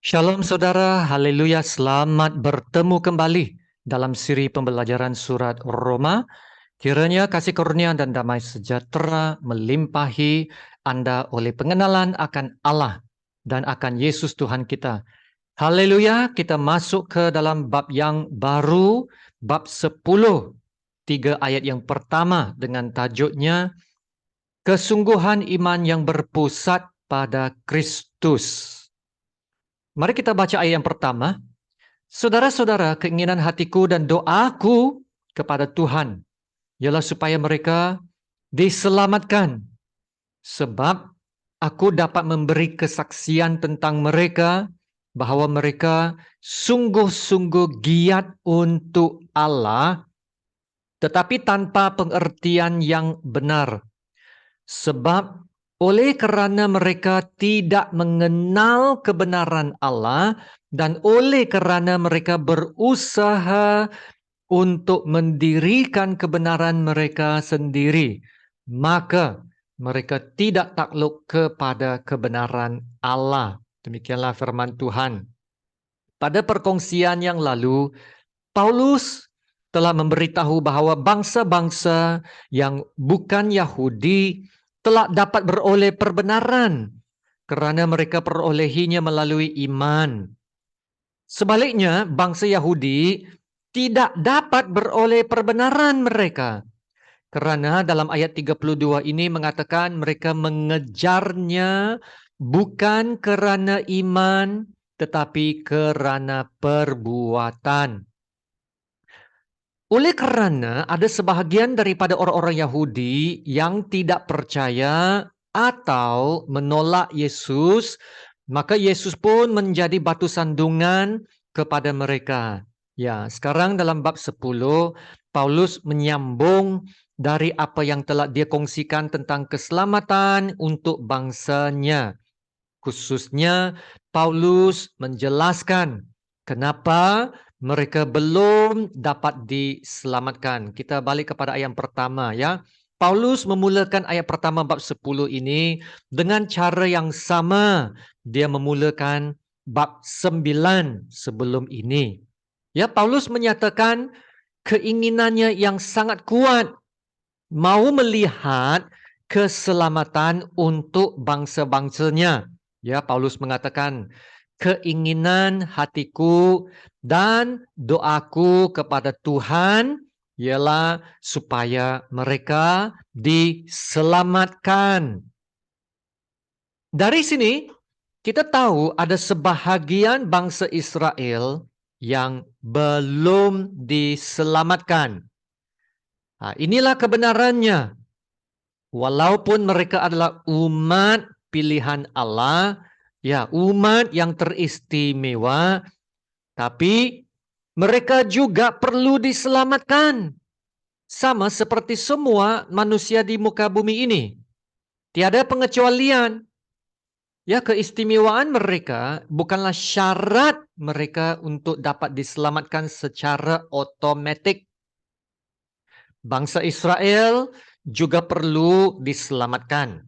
Shalom saudara, haleluya, selamat bertemu kembali dalam siri pembelajaran surat Roma. Kiranya kasih karunia dan damai sejahtera melimpahi Anda oleh pengenalan akan Allah dan akan Yesus Tuhan kita. Haleluya, kita masuk ke dalam bab yang baru, bab 10, 3 ayat yang pertama dengan tajuknya Kesungguhan Iman yang Berpusat pada Kristus. Mari kita baca ayat yang pertama. Saudara-saudara, keinginan hatiku dan doaku kepada Tuhan ialah supaya mereka diselamatkan. Sebab aku dapat memberi kesaksian tentang mereka bahwa mereka sungguh-sungguh giat untuk Allah, tetapi tanpa pengertian yang benar. Sebab oleh kerana mereka tidak mengenal kebenaran Allah dan oleh kerana mereka berusaha untuk mendirikan kebenaran mereka sendiri, maka mereka tidak takluk kepada kebenaran Allah. Demikianlah firman Tuhan. Pada perkongsian yang lalu, Paulus telah memberitahu bahwa bangsa-bangsa yang bukan Yahudi telah dapat beroleh perbenaran kerana mereka perolehinya melalui iman. Sebaliknya, bangsa Yahudi tidak dapat beroleh perbenaran mereka. Kerana dalam ayat 32 ini mengatakan mereka mengejarnya bukan kerana iman tetapi kerana perbuatan. Oleh kerana ada sebahagian daripada orang-orang Yahudi yang tidak percaya atau menolak Yesus, maka Yesus pun menjadi batu sandungan kepada mereka. Ya, sekarang dalam bab 10, Paulus menyambung dari apa yang telah dia kongsikan tentang keselamatan untuk bangsanya. Khususnya, Paulus menjelaskan kenapa mereka belum dapat diselamatkan. Kita balik kepada ayat pertama ya. Paulus memulakan ayat pertama bab 10 ini dengan cara yang sama dia memulakan bab 9 sebelum ini. Ya, Paulus menyatakan keinginannya yang sangat kuat mau melihat keselamatan untuk bangsa-bangsanya. Ya, Paulus mengatakan keinginan hatiku dan doaku kepada Tuhan ialah supaya mereka diselamatkan. Dari sini kita tahu ada sebahagian bangsa Israel yang belum diselamatkan. Inilah kebenarannya. Walaupun mereka adalah umat pilihan Allah, ya umat yang teristimewa, tapi mereka juga perlu diselamatkan. Sama seperti semua manusia di muka bumi ini. Tiada pengecualian. Ya, keistimewaan mereka bukanlah syarat mereka untuk dapat diselamatkan secara otomatik. Bangsa Israel juga perlu diselamatkan.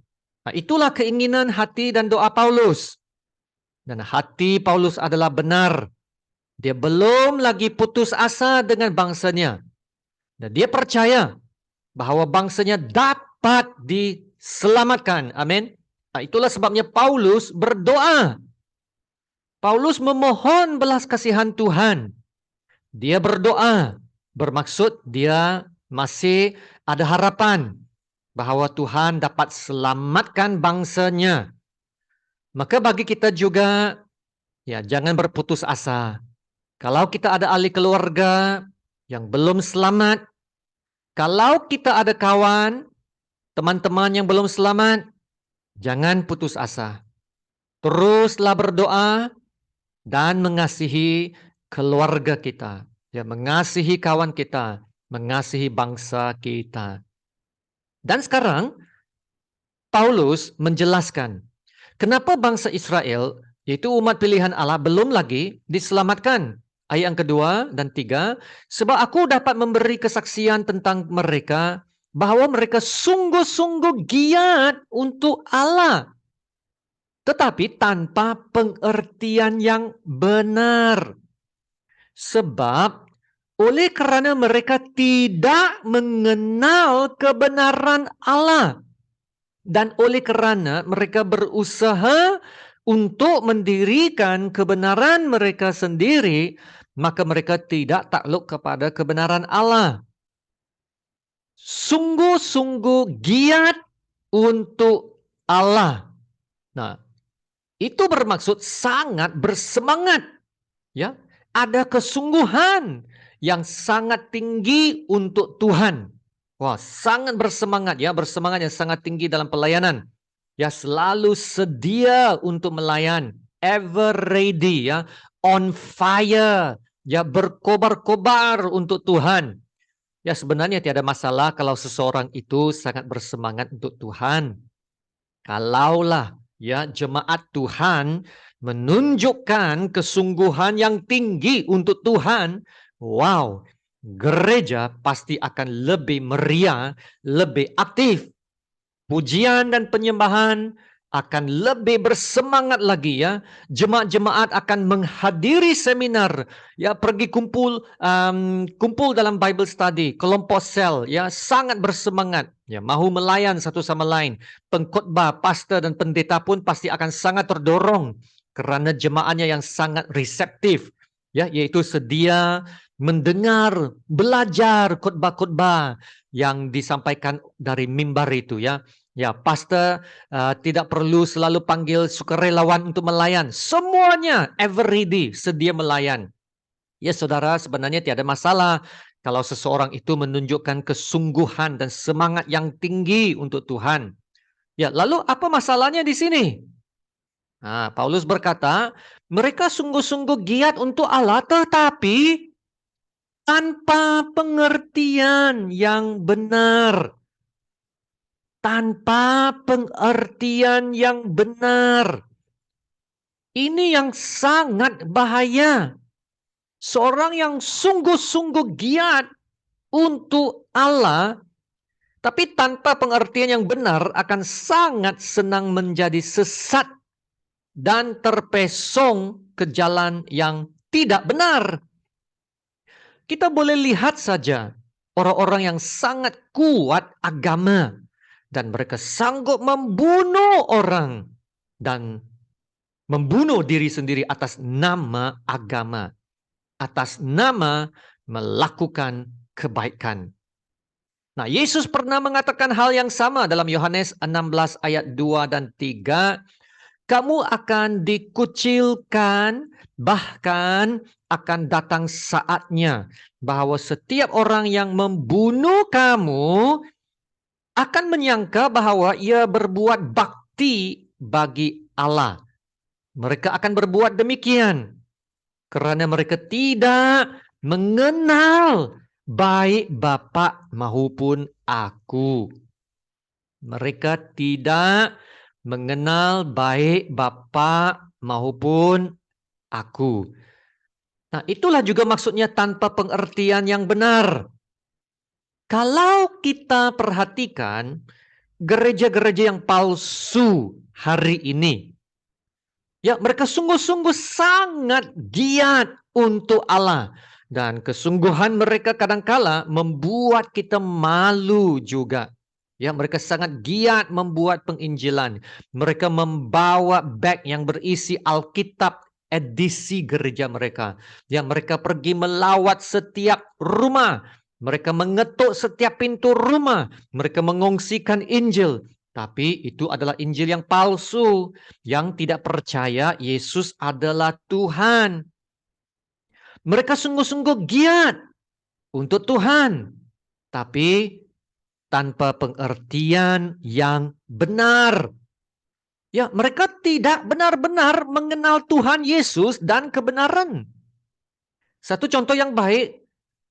Itulah keinginan hati dan doa Paulus. Dan hati Paulus adalah benar. Dia belum lagi putus asa dengan bangsanya. Dan dia percaya bahawa bangsanya dapat diselamatkan. Amin. Itulah sebabnya Paulus berdoa. Paulus memohon belas kasihan Tuhan. Dia berdoa. Bermaksud dia masih ada harapan bahawa Tuhan dapat selamatkan bangsanya. Maka bagi kita juga, ya jangan berputus asa. Kalau kita ada ahli keluarga yang belum selamat, kalau kita ada kawan, teman-teman yang belum selamat, jangan putus asa. Teruslah berdoa dan mengasihi keluarga kita. Ya, mengasihi kawan kita, mengasihi bangsa kita. Dan sekarang, Paulus menjelaskan kenapa bangsa Israel, yaitu umat pilihan Allah, belum lagi diselamatkan. Ayat yang kedua dan tiga, sebab aku dapat memberi kesaksian tentang mereka, bahwa mereka sungguh-sungguh giat untuk Allah. tetapi tanpa pengertian yang benar. Sebab oleh karena mereka tidak mengenal kebenaran Allah, dan oleh karena mereka berusaha untuk mendirikan kebenaran mereka sendiri, maka mereka tidak takluk kepada kebenaran Allah. Sungguh-sungguh giat untuk Allah. Nah, itu bermaksud sangat bersemangat, ya. Ada kesungguhan yang sangat tinggi untuk Tuhan. Wah, sangat bersemangat, ya, bersemangat yang sangat tinggi dalam pelayanan. Ya, selalu sedia untuk melayan, ever ready, ya, on fire, ya, berkobar-kobar untuk Tuhan. Ya, sebenarnya tiada masalah kalau seseorang itu sangat bersemangat untuk Tuhan. Kalaulah, ya, jemaat Tuhan menunjukkan kesungguhan yang tinggi untuk Tuhan, wow, gereja pasti akan lebih meriah, lebih aktif. Pujian dan penyembahan akan lebih bersemangat lagi, ya. Jemaat-jemaat akan menghadiri seminar, ya, pergi kumpul dalam Bible study, kelompok sel, ya, sangat bersemangat, ya, mahu melayan satu sama lain. Pengkhotbah, pastor dan pendeta pun pasti akan sangat terdorong karena jemaatnya yang sangat reseptif, ya, yaitu sedia mendengar, belajar khotbah-khotbah yang disampaikan dari mimbar itu, ya. Ya, pastor tidak perlu selalu panggil sukarelawan untuk melayan. Semuanya ever ready, sedia melayan. Ya, saudara, sebenarnya tiada masalah kalau seseorang itu menunjukkan kesungguhan dan semangat yang tinggi untuk Tuhan. Ya, lalu apa masalahnya di sini? Nah, Paulus berkata, mereka sungguh-sungguh giat untuk Allah, tetapi tanpa pengertian yang benar. Tanpa pengertian yang benar. Ini yang sangat bahaya. Seorang yang sungguh-sungguh giat untuk Allah, tapi tanpa pengertian yang benar akan sangat senang menjadi sesat dan terpesong ke jalan yang tidak benar. Kita boleh lihat saja orang-orang yang sangat kuat agama dan mereka sanggup membunuh orang dan membunuh diri sendiri atas nama agama, atas nama melakukan kebaikan. Nah, Yesus pernah mengatakan hal yang sama dalam Yohanes 16 ayat 2 dan 3. Kamu akan dikucilkan, bahkan akan datang saatnya bahwa setiap orang yang membunuh kamu akan menyangka bahwa ia berbuat bakti bagi Allah. Mereka akan berbuat demikian karena mereka tidak mengenal baik Bapa maupun aku. Mereka tidak mengenal baik Bapa maupun aku. Nah, itulah juga maksudnya tanpa pengertian yang benar. Kalau kita perhatikan gereja-gereja yang palsu hari ini, ya, mereka sungguh-sungguh sangat giat untuk Allah. Dan kesungguhan mereka kadangkala membuat kita malu juga. Ya, mereka sangat giat membuat penginjilan. Mereka membawa bag yang berisi Alkitab edisi gereja mereka. Ya, mereka pergi melawat setiap rumah. Mereka mengetuk setiap pintu rumah. Mereka mengongsikan Injil. Tapi itu adalah Injil yang palsu, yang tidak percaya Yesus adalah Tuhan. Mereka sungguh-sungguh giat untuk Tuhan, tapi tanpa pengertian yang benar. Ya, mereka tidak benar-benar mengenal Tuhan Yesus dan kebenaran. Satu contoh yang baik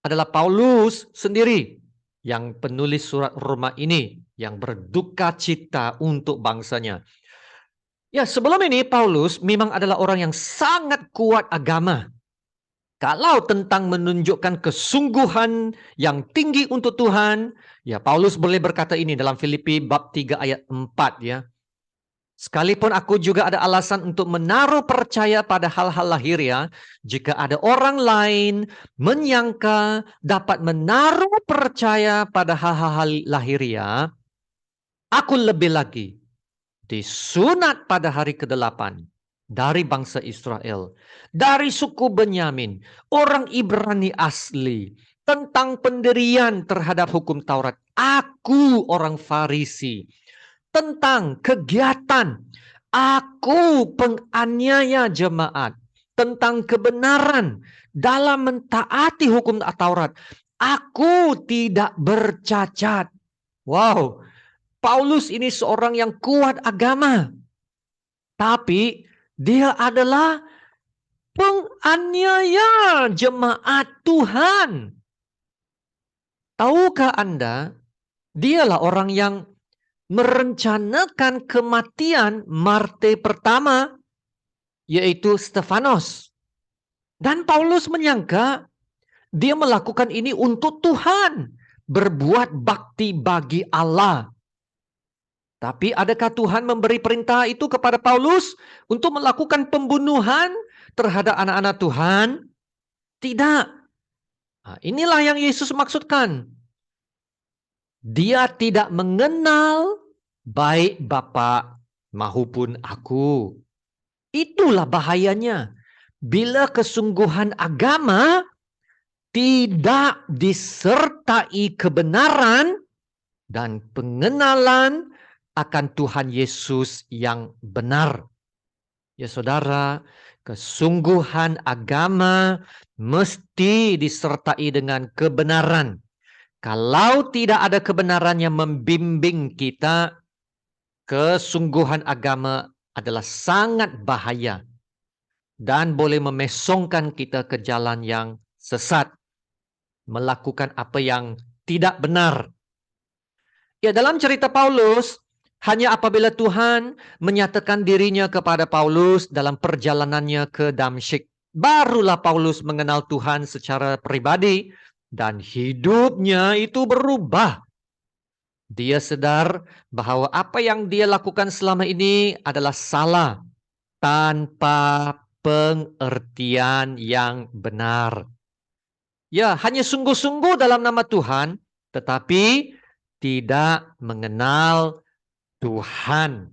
adalah Paulus sendiri, yang penulis surat Roma ini, yang berduka cita untuk bangsanya. Ya, sebelum ini Paulus memang adalah orang yang sangat kuat agama. Kalau tentang menunjukkan kesungguhan yang tinggi untuk Tuhan, ya Paulus boleh berkata ini dalam Filipi bab 3 ayat 4, ya. Sekalipun aku juga ada alasan untuk menaruh percaya pada hal-hal lahiriah, jika ada orang lain menyangka dapat menaruh percaya pada hal-hal lahiriah, aku lebih lagi disunat pada hari ke-8 dari bangsa Israel, dari suku Benyamin, orang Ibrani asli, tentang pendirian terhadap hukum Taurat. Aku orang Farisi, tentang kegiatan. Aku penganiaya jemaat. Tentang kebenaran dalam mentaati hukum Taurat. Aku tidak bercacat. Wow, Paulus ini seorang yang kuat agama. Tapi dia adalah penganiaya jemaat Tuhan. Tahukah Anda, dialah orang yang merencanakan kematian Marte pertama, yaitu Stefanos. Dan Paulus menyangka dia melakukan ini untuk Tuhan, berbuat bakti bagi Allah. Tapi adakah Tuhan memberi perintah itu kepada Paulus untuk melakukan pembunuhan terhadap anak-anak Tuhan? Tidak. Nah, inilah yang Yesus maksudkan. Dia tidak mengenal baik Bapa maupun aku. Itulah bahayanya. Bila kesungguhan agama tidak disertai kebenaran dan pengenalan akan Tuhan Yesus yang benar. Ya saudara, kesungguhan agama mesti disertai dengan kebenaran. Kalau tidak ada kebenaran yang membimbing kita, kesungguhan agama adalah sangat bahaya dan boleh memesongkan kita ke jalan yang sesat, melakukan apa yang tidak benar. Ya, dalam cerita Paulus, hanya apabila Tuhan menyatakan dirinya kepada Paulus dalam perjalanannya ke Damsyik, barulah Paulus mengenal Tuhan secara pribadi dan hidupnya itu berubah. Dia sadar bahwa apa yang dia lakukan selama ini adalah salah tanpa pengertian yang benar. Ya, hanya sungguh-sungguh dalam nama Tuhan, tetapi tidak mengenal Tuhan.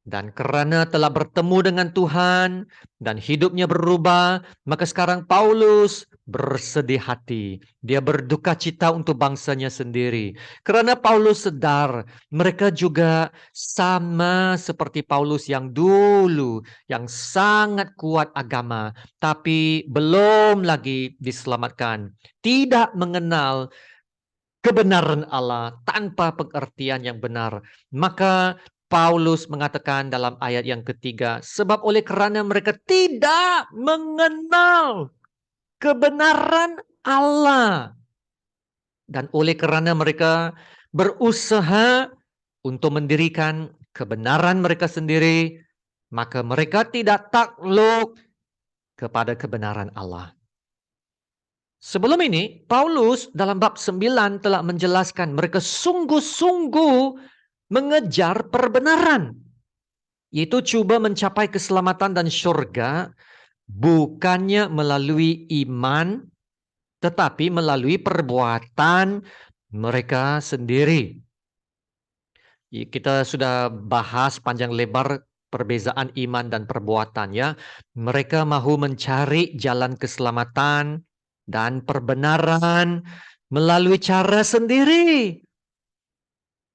Dan karena telah bertemu dengan Tuhan dan hidupnya berubah, maka sekarang Paulus bersedih hati. Dia berduka cita untuk bangsanya sendiri. Karena Paulus sadar mereka juga sama seperti Paulus yang dulu, yang sangat kuat agama, tapi belum lagi diselamatkan. Tidak mengenal kebenaran Allah tanpa pengertian yang benar. Maka Paulus mengatakan dalam ayat yang ketiga, sebab oleh kerana mereka tidak mengenal kebenaran Allah. Dan oleh kerana mereka berusaha untuk mendirikan kebenaran mereka sendiri, maka mereka tidak takluk kepada kebenaran Allah. Sebelum ini, Paulus dalam bab 9 telah menjelaskan mereka sungguh-sungguh mengejar perbenaran, yaitu cuba mencapai keselamatan dan syurga bukannya melalui iman, tetapi melalui perbuatan mereka sendiri. Kita sudah bahas panjang lebar perbezaan iman dan perbuatan, ya. Mereka mahu mencari jalan keselamatan dan perbenaran melalui cara sendiri.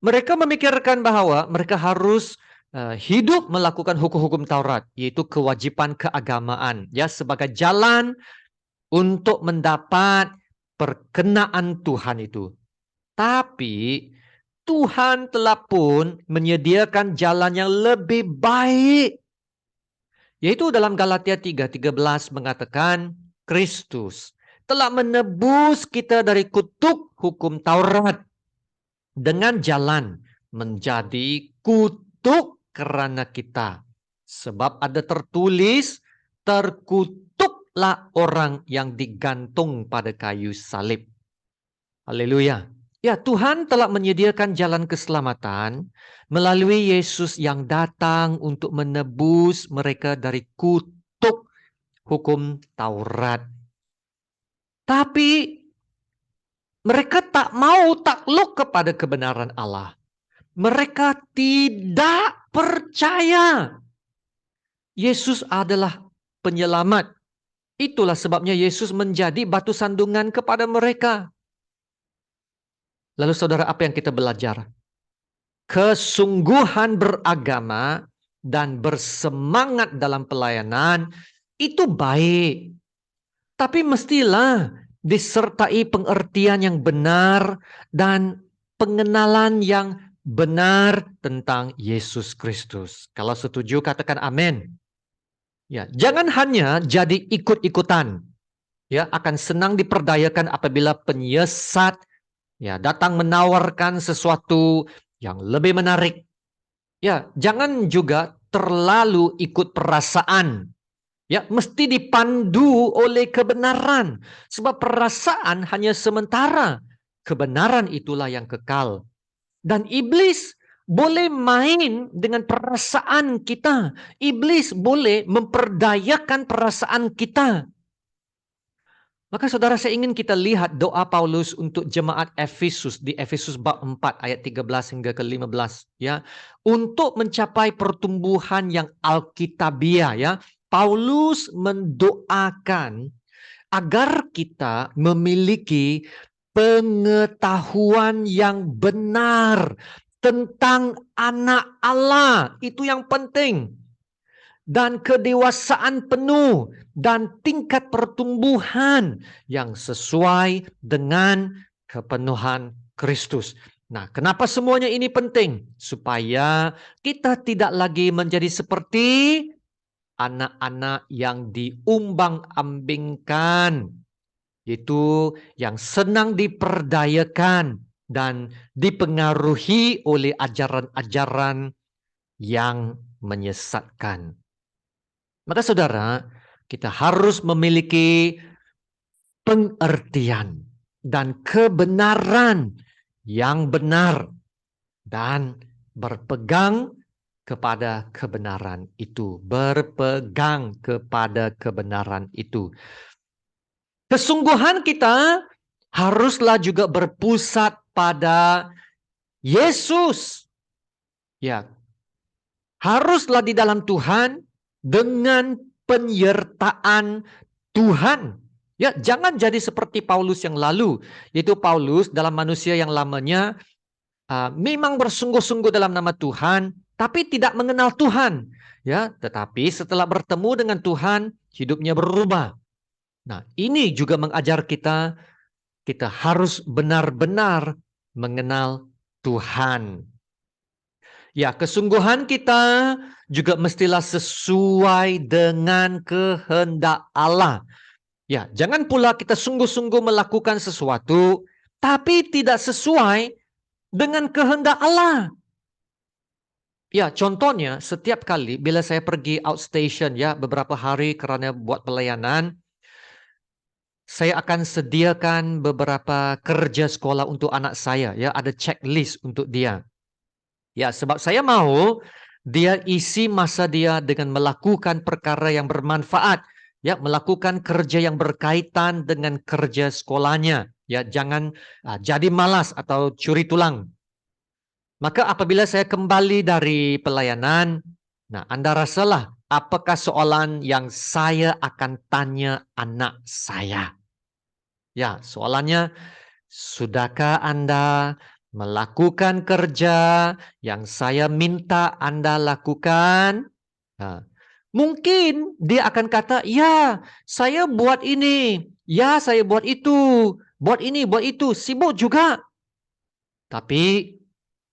Mereka memikirkan bahwa mereka harus hidup melakukan hukum-hukum Taurat, yaitu kewajiban keagamaan, ya, sebagai jalan untuk mendapat perkenaan Tuhan itu. Tapi Tuhan telah pun menyediakan jalan yang lebih baik, yaitu dalam Galatia 3:13 mengatakan Kristus telah menebus kita dari kutuk hukum Taurat dengan jalan menjadi kutuk karena kita. Sebab ada tertulis, terkutuklah orang yang digantung pada kayu salib. Haleluya. Ya, Tuhan telah menyediakan jalan keselamatan melalui Yesus yang datang untuk menebus mereka dari kutuk hukum Taurat. Tapi mereka tak mau takluk kepada kebenaran Allah. Mereka tidak percaya Yesus adalah penyelamat. Itulah sebabnya Yesus menjadi batu sandungan kepada mereka. Lalu saudara, apa yang kita belajar? Kesungguhan beragama dan bersemangat dalam pelayanan itu baik. Tapi mestilah disertai pengertian yang benar dan pengenalan yang benar tentang Yesus Kristus. Kalau setuju katakan amin. Ya, jangan hanya jadi ikut-ikutan. Ya, akan senang diperdayakan apabila penyesat ya datang menawarkan sesuatu yang lebih menarik. Ya, jangan juga terlalu ikut perasaan. Ya, mesti dipandu oleh kebenaran. Sebab perasaan hanya sementara. Kebenaran itulah yang kekal. Dan iblis boleh main dengan perasaan kita. Iblis boleh memperdayakan perasaan kita. Maka saudara, saya ingin kita lihat doa Paulus untuk jemaat Efesus di Efesus bab 4 ayat 13 hingga ke 15 ya. Untuk mencapai pertumbuhan yang alkitabiah ya. Paulus mendoakan agar kita memiliki pengetahuan yang benar tentang anak Allah. Itu yang penting. Dan kedewasaan penuh dan tingkat pertumbuhan yang sesuai dengan kepenuhan Kristus. Nah, kenapa semuanya ini penting? Supaya kita tidak lagi menjadi seperti anak-anak yang diumbang-ambingkan, yaitu yang senang diperdayakan dan dipengaruhi oleh ajaran-ajaran yang menyesatkan. Maka saudara, kita harus memiliki pengertian dan kebenaran yang benar dan berpegang kepada kebenaran itu. Berpegang kepada kebenaran itu. Kesungguhan kita haruslah juga berpusat pada Yesus. Ya, haruslah di dalam Tuhan dengan penyertaan Tuhan. Ya, jangan jadi seperti Paulus yang lalu. Yaitu Paulus dalam manusia yang lamanya memang bersungguh-sungguh dalam nama Tuhan, tapi tidak mengenal Tuhan. Ya, tetapi setelah bertemu dengan Tuhan, hidupnya berubah. Nah, ini juga mengajar kita harus benar-benar mengenal Tuhan. Ya, kesungguhan kita juga mestilah sesuai dengan kehendak Allah. Ya, jangan pula kita sungguh-sungguh melakukan sesuatu tapi tidak sesuai dengan kehendak Allah. Ya, contohnya setiap kali bila saya pergi outstation ya beberapa hari karena buat pelayanan, saya akan sediakan beberapa kerja sekolah untuk anak saya ya, ada checklist untuk dia. Ya, sebab saya mau dia isi masa dia dengan melakukan perkara yang bermanfaat. Ya, melakukan kerja yang berkaitan dengan kerja sekolahnya. Ya, jangan jadi malas atau curi tulang. Maka apabila saya kembali dari pelayanan, nah Anda rasalah apakah soalan yang saya akan tanya anak saya? Ya, soalannya, sudahkah Anda melakukan kerja yang saya minta Anda lakukan? Nah, mungkin dia akan kata, ya saya buat ini, ya saya buat itu, buat ini, buat itu, sibuk juga. Tapi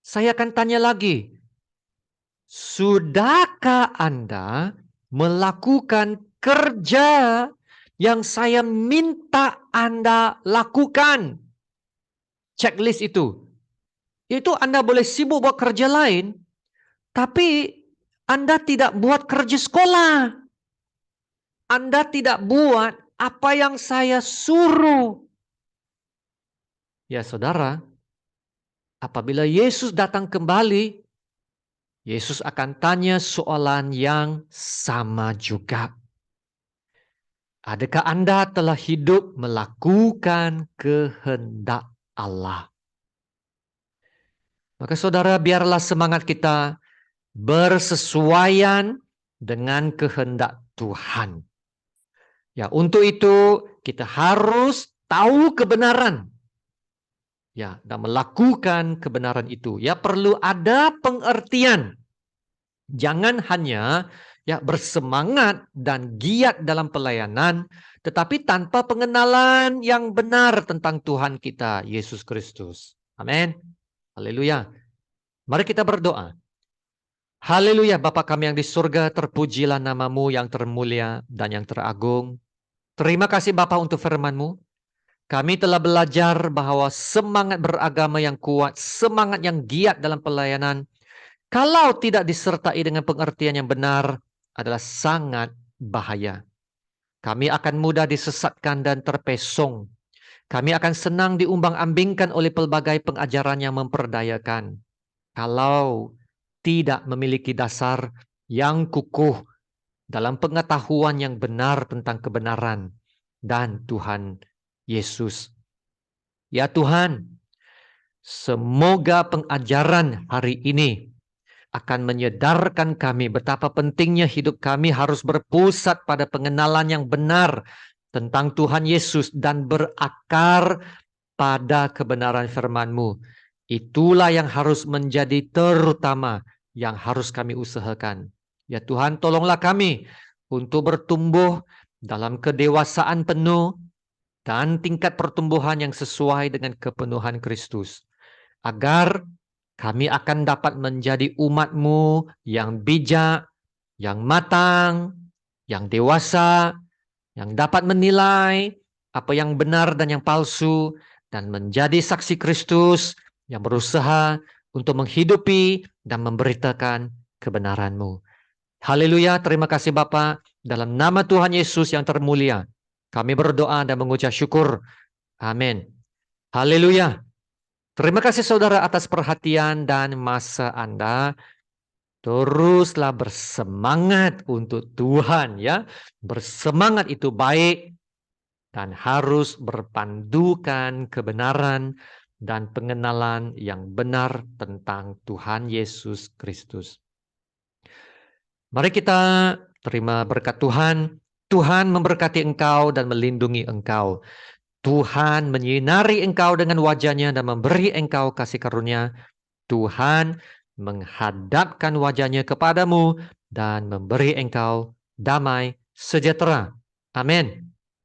saya akan tanya lagi, sudahkah Anda melakukan kerja yang saya minta Anda lakukan? Checklist itu. Itu Anda boleh sibuk buat kerja lain, tapi Anda tidak buat kerja sekolah. Anda tidak buat apa yang saya suruh. Ya saudara, apabila Yesus datang kembali, Yesus akan tanya soalan yang sama juga. Adakah Anda telah hidup melakukan kehendak Allah? Maka saudara, biarlah semangat kita bersesuaian dengan kehendak Tuhan. Ya, untuk itu kita harus tahu kebenaran. Ya, dan melakukan kebenaran itu. Ya, perlu ada pengertian. Jangan hanya bersemangat dan giat dalam pelayanan, tetapi tanpa pengenalan yang benar tentang Tuhan kita, Yesus Kristus. Amin. Haleluya. Mari kita berdoa. Haleluya, Bapa kami yang di surga, terpujilah namamu yang termulia dan yang teragung. Terima kasih Bapa untuk firman-Mu. Kami telah belajar bahwa semangat beragama yang kuat, semangat yang giat dalam pelayanan, kalau tidak disertai dengan pengertian yang benar, adalah sangat bahaya. Kami akan mudah disesatkan dan terpesong. Kami akan senang diumbang-ambingkan oleh pelbagai pengajaran yang memperdayakan. Kalau tidak memiliki dasar yang kukuh dalam pengetahuan yang benar tentang kebenaran dan Tuhan Yesus. Ya Tuhan, semoga pengajaran hari ini akan menyadarkan kami betapa pentingnya hidup kami harus berpusat pada pengenalan yang benar tentang Tuhan Yesus dan berakar pada kebenaran firman-Mu. Itulah yang harus menjadi terutama yang harus kami usahakan. Ya Tuhan, tolonglah kami untuk bertumbuh dalam kedewasaan penuh dan tingkat pertumbuhan yang sesuai dengan kepenuhan Kristus. Agar kami akan dapat menjadi umat-Mu yang bijak, yang matang, yang dewasa, yang dapat menilai apa yang benar dan yang palsu, dan menjadi saksi Kristus yang berusaha untuk menghidupi dan memberitakan kebenaran-Mu. Haleluya, terima kasih Bapa. Dalam nama Tuhan Yesus yang termulia, kami berdoa dan mengucap syukur. Amin. Haleluya. Terima kasih saudara atas perhatian dan masa Anda. Teruslah bersemangat untuk Tuhan ya. Bersemangat itu baik dan harus berpandukan kebenaran dan pengenalan yang benar tentang Tuhan Yesus Kristus. Mari kita terima berkat Tuhan. Tuhan memberkati engkau dan melindungi engkau. Tuhan menyinari engkau dengan wajah-Nya dan memberi engkau kasih karunia. Tuhan menghadapkan wajah-Nya kepadamu dan memberi engkau damai sejahtera. Amin.